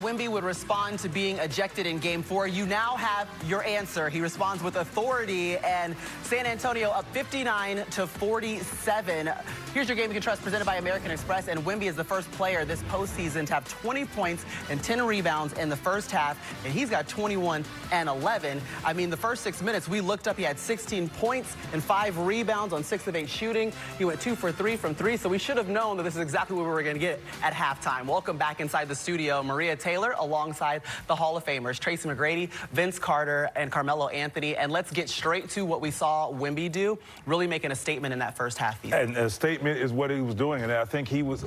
Wemby would respond to being ejected in Game 4. You now have your answer. He responds with authority, and San Antonio up 59-47. Here's your game you can trust, presented by American Express, and Wemby is the first player this postseason to have 20 points and 10 rebounds in the first half, and he's got 21 and 11. I mean, the first 6 minutes, we looked up, he had 16 points and 5 rebounds on 6 of 8 shooting. He went 2 for 3 from 3, so we should have known that this is exactly what we were going to get at halftime. Welcome back inside the studio, Maria Taylor, alongside the Hall of Famers, Tracy McGrady, Vince Carter, and Carmelo Anthony. And let's get straight to what we saw Wemby do, really making a statement in that first half. And a statement is what he was doing, and I think he was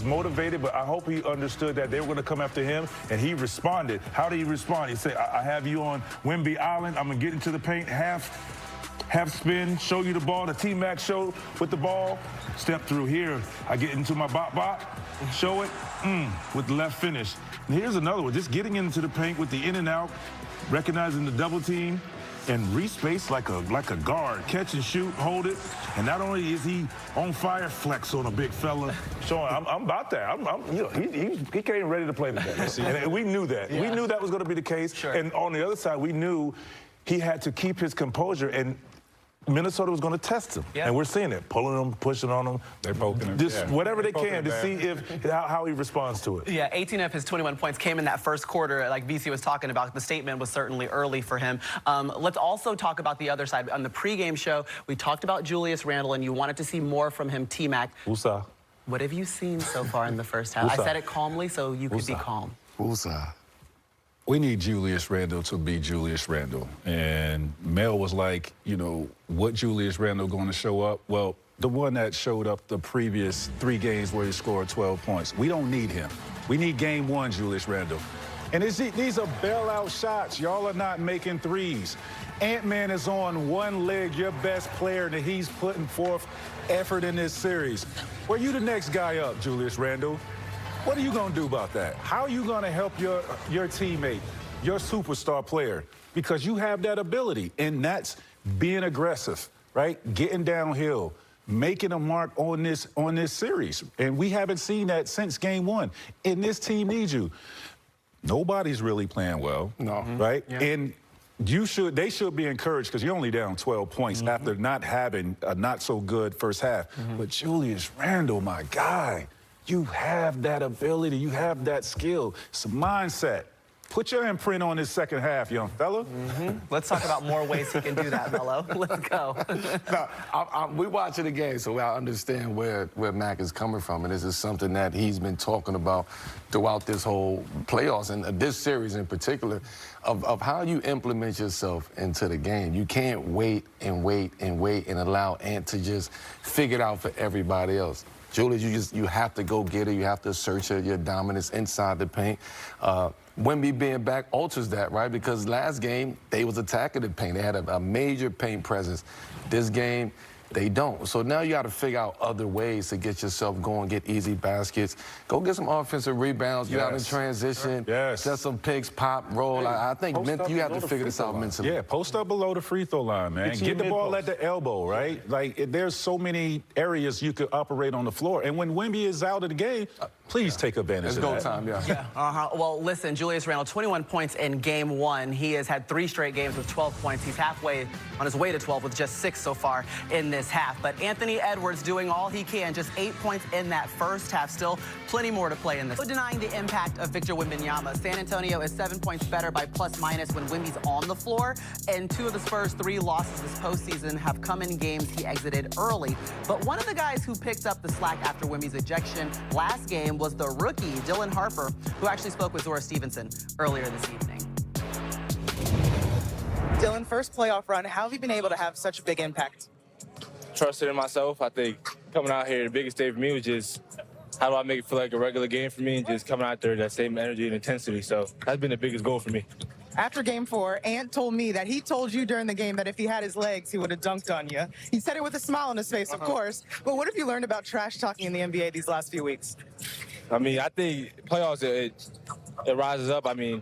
motivated, but I hope he understood that they were going to come after him, and he responded. How did he respond? He said, I have you on Wemby Island. I'm going to get into the paint, half spin, show you the ball, the T-Mac show with the ball, step through here. I get into my bop, show it, with the left finish. And here's another one, just getting into the paint with the in and out, recognizing the double team, and respace like a guard. Catch and shoot, hold it. And not only is he on fire, flex on a big fella. Showing, I'm about that. You know, he came ready to play today. And we knew that. Yeah. We knew that was going to be the case. Sure. And on the other side, we knew he had to keep his composure, and Minnesota was going to test him. Yeah. And we're seeing it, pulling him, pushing on him. They're poking him. Just whatever they can to see how he responds to it. Yeah, 18 of his 21 points came in that first quarter. Like VC was talking about, the statement was certainly early for him. Let's also talk about the other side. On the pregame show, we talked about Julius Randle, and you wanted to see more from him, T-Mac. Usa. What have you seen so far in the first half? Usa. I said it calmly so you could be calm. Usa. We need Julius Randle to be Julius Randle. And Mel was like, you know, what Julius Randle going to show up? Well, the one that showed up the previous 3 games where he scored 12 points. We don't need him. We need game 1, Julius Randle. And these are bailout shots. Y'all are not making threes. Ant-Man is on one leg, your best player, and he's putting forth effort in this series. Were you the next guy up, Julius Randle? What are you going to do about that? How are you going to help your teammate, your superstar player? Because you have that ability, and that's being aggressive, right? Getting downhill, making a mark on this series. And we haven't seen that since game 1. And this team needs you. Nobody's really playing well, right? Yeah. And they should be encouraged, because you're only down 12 points after not having a not-so-good first half. But Julius Randle, my guy, you have that ability. You have that skill. It's a mindset. Put your imprint on this second half, young fella. Let's talk about more ways he can do that, Melo. Let's go. We watching the game, so I understand where Mac is coming from, and this is something that he's been talking about throughout this whole playoffs and this series in particular, of how you implement yourself into the game. You can't wait and allow Ant to just figure it out for everybody else. Julius, you have to go get it. You have to assert your dominance inside the paint. Wemby being back alters that, right? Because last game, they was attacking the paint. They had a major paint presence. This game, they don't. So now you got to figure out other ways to get yourself going, get easy baskets. Go get some offensive rebounds. You out in transition. Set some picks, pop, roll. I think you have to figure this out mentally. Yeah, post up below the free throw line, man. Get the ball at the elbow, right? Like, there's so many areas you could operate on the floor. And when Wemby is out of the game, please take advantage of that. It's go time, Well, listen, Julius Randle, 21 points in game 1. He has had 3 straight games with 12 points. He's halfway on his way to 12 with just 6 so far in this half. But Anthony Edwards doing all he can, just 8 points in that first half. Still plenty more to play in this. No denying the impact of Victor Wembanyama. San Antonio is 7 points better by plus-minus when Wemby's on the floor. And 2 of the Spurs' 3 losses this postseason have come in games he exited early. But one of the guys who picked up the slack after Wemby's ejection last game was the rookie, Dylan Harper, who actually spoke with Zora Stevenson earlier this evening. Dylan, first playoff run, how have you been able to have such a big impact? Trusted in myself. I think coming out here, the biggest thing for me was just how do I make it feel like a regular game for me, and just coming out there that same energy and intensity. So that's been the biggest goal for me. After game 4, Ant told me that he told you during the game that if he had his legs, he would have dunked on you. He said it with a smile on his face, of course. But what have you learned about trash talking in the NBA these last few weeks? I mean, I think playoffs, it rises up. I mean,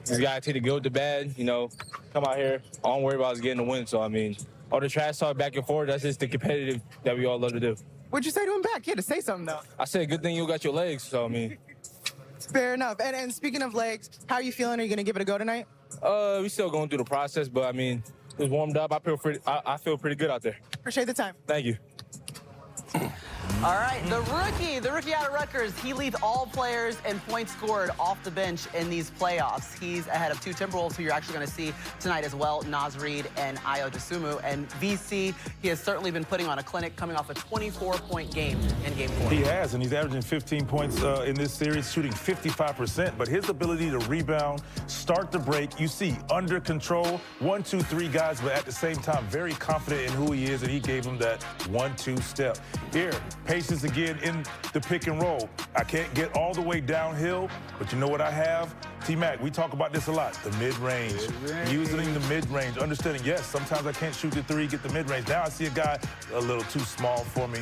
this guy take the good with the bad, you know, come out here. All I'm worried about is getting the win. So, I mean, all the trash talk back and forth, that's just the competitive that we all love to do. What'd you say to him back? You had to say something, though. I said, good thing you got your legs. So, I mean, Fair enough. And speaking of legs, how are you feeling? Are you going to give it a go tonight? We still going through the process, but I mean, it's warmed up. I feel pretty good out there. Appreciate the time. Thank you. All right, the rookie out of Rutgers, he leads all players in points scored off the bench in these playoffs. He's ahead of two Timberwolves, who you're actually going to see tonight as well, Naz Reid and Ayo Dosunmu. And VC, he has certainly been putting on a clinic, coming off a 24-point game in Game 4. He has, and he's averaging 15 points in this series, shooting 55%. But his ability to rebound, start the break, you see under control, 1, 2, 3 guys, but at the same time, very confident in who he is, and he gave him that 1-2 step. Here, patience again in the pick and roll. I can't get all the way downhill, but you know what I have? T-Mac, we talk about this a lot, the mid-range. Using the mid-range, understanding, yes, sometimes I can't shoot the three, get the mid-range. Now I see a guy a little too small for me.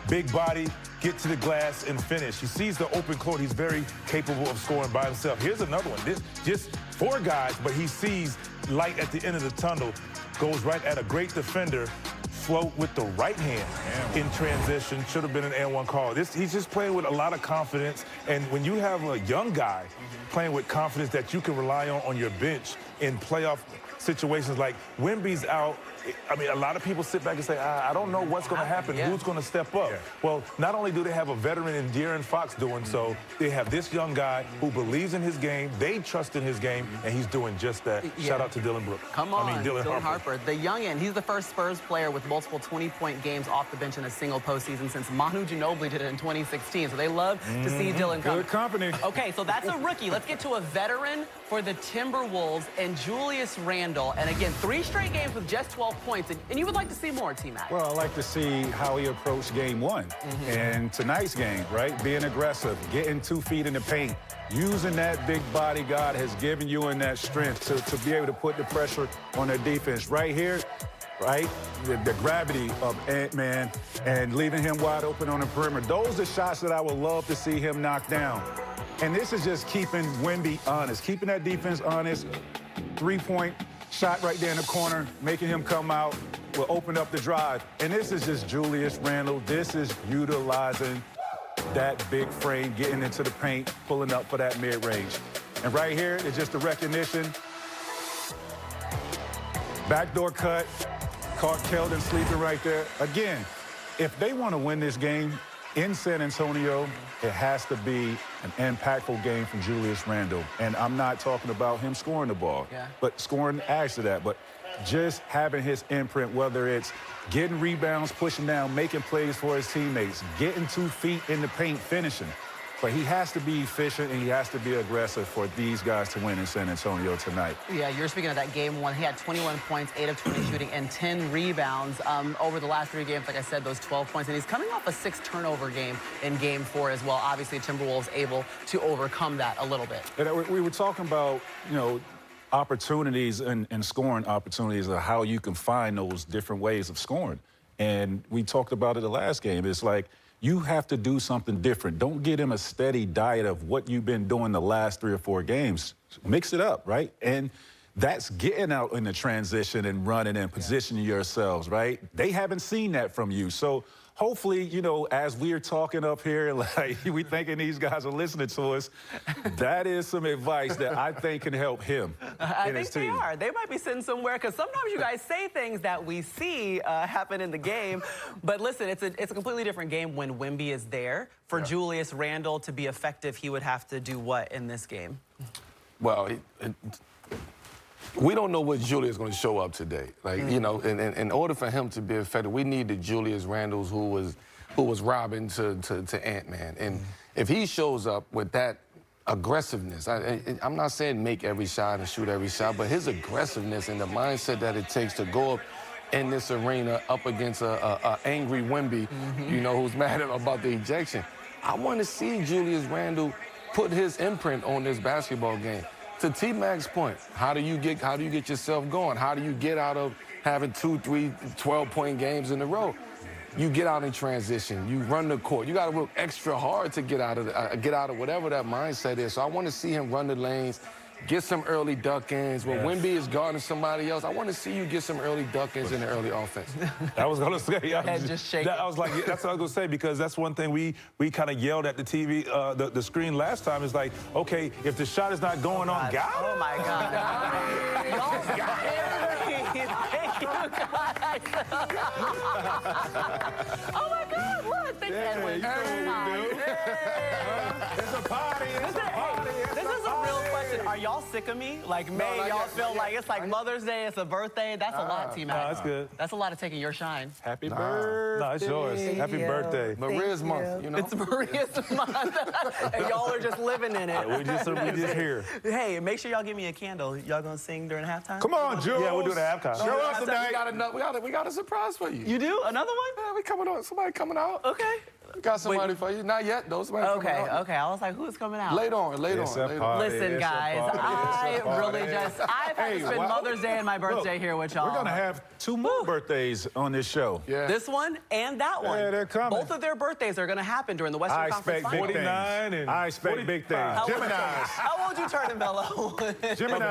Big body, get to the glass and finish. He sees the open court. He's very capable of scoring by himself. Here's another one. This just 4 guys, but he sees light at the end of the tunnel, goes right at a great defender, float with the right hand in transition. Should have been an and one call. He's just playing with a lot of confidence. And when you have a young guy playing with confidence that you can rely on your bench in playoff situations like Wemby's out, I mean, a lot of people sit back and say, I don't know what's going to happen. Who's going to step up? Well, not only do they have a veteran in De'Aaron Fox doing so, they have this young guy who believes in his game. They trust in his game, and he's doing just that. Shout out to Dylan Brooks. Come on, Dylan Harper. The youngin', he's the first Spurs player with multiple 20-point games off the bench in a single postseason since Manu Ginobili did it in 2016. So they love to see Dylan come. Good company. Okay, so that's a rookie. Let's get to a veteran for the Timberwolves and Julius Randle. And again, 3 straight games with just 12 points. And you would like to see more, T-Mac. Well, I like to see how he approached game 1. And tonight's game, right? Being aggressive, getting 2 feet in the paint, using that big body God has given you in that strength to be able to put the pressure on their defense. Right here, right? The gravity of Ant-Man and leaving him wide open on the perimeter. Those are shots that I would love to see him knock down. And this is just keeping Wemby honest, keeping that defense honest. 3-point shot right there in the corner, making him come out, will open up the drive. And this is just Julius Randle. This is utilizing that big frame, getting into the paint, pulling up for that mid-range. And right here is just the recognition. Backdoor cut, caught Keldon sleeping right there. Again, if they want to win this game in San Antonio, it has to be an impactful game from Julius Randle. And I'm not talking about him scoring the ball, but scoring adds to that. But just having his imprint, whether it's getting rebounds, pushing down, making plays for his teammates, getting 2 feet in the paint, finishing. But he has to be efficient and he has to be aggressive for these guys to win in San Antonio tonight. Yeah, you're speaking of that game 1. He had 21 points, 8 of 20 shooting, and 10 rebounds over the last 3 games. Like I said, those 12 points. And he's coming off a 6 turnover game in game 4 as well. Obviously, Timberwolves able to overcome that a little bit. And we were talking about, you know, opportunities and scoring opportunities of how you can find those different ways of scoring. And we talked about it the last game. It's like, you have to do something different. Don't get him a steady diet of what you've been doing the last 3 or 4 games. Mix it up, right? And that's getting out in the transition and running and positioning yourselves, right? They haven't seen that from you. So hopefully, you know, as we're talking up here, like we thinking these guys are listening to us, that is some advice that I think can help him. I think they are. They might be sitting somewhere because sometimes you guys say things that we see happen in the game. But listen, it's a completely different game when Wemby is there. For Julius Randle to be effective, he would have to do what in this game? Well, we don't know what Julius is going to show up today. Like, you know, in order for him to be effective, we need the Julius Randles who was robbing to Ant-Man. And if he shows up with that aggressiveness, I'm not saying make every shot and shoot every shot, but his aggressiveness and the mindset that it takes to go up in this arena up against a angry Wemby, you know, who's mad about the ejection. I want to see Julius Randle put his imprint on this basketball game. To T-Mac's point, how do you get yourself going? How do you get out of having 2, 3, 12-point games in a row? You get out in transition. You run the court. You got to work extra hard to get out of whatever that mindset is. So I want to see him run the lanes, get some early duck-ins. When Wemby is guarding somebody else, I want to see you get some early duck-ins in the early offense. I was going to say. Head just shaking. I was like, that's what I was going to say, because that's one thing we kind of yelled at the TV, the screen last time. Is like, okay, if the shot is not going on, got it. Oh, my God. Y'all got it. Thank you, guys. Oh, my God, look. Thank Edwin. It's a party. It's a party. This is a real question. Are y'all sick of me? Like, May, y'all feel like it's like Mother's Day, it's a birthday. That's a lot, T-Mac. No, that's good. That's a lot of taking your shine. Happy birthday. No, it's yours. Happy birthday. Maria's month, you know? It's Maria's month. And y'all are just living in it. We just here. Hey, make sure y'all give me a candle. Y'all gonna sing during halftime? Come on, Jules. Yeah, we'll do the halftime. Show us tonight. We got a surprise for you. You do? Another one? Yeah, we coming on. Somebody coming out. Okay. We got somebody for you. Not yet, though. Somebody coming out. Okay. I was like, who's coming out? Later on. Listen, guys, I've had to spend Mother's Day and my birthday here with y'all. We're going to have 2 more birthdays on this show. Yeah. This one and that one. Yeah, they're coming. Both of their birthdays are going to happen during the Western I Conference expect big Finals. things. 49 and I expect big things. 45. Geminis. How old you turning, Mello? Gemini.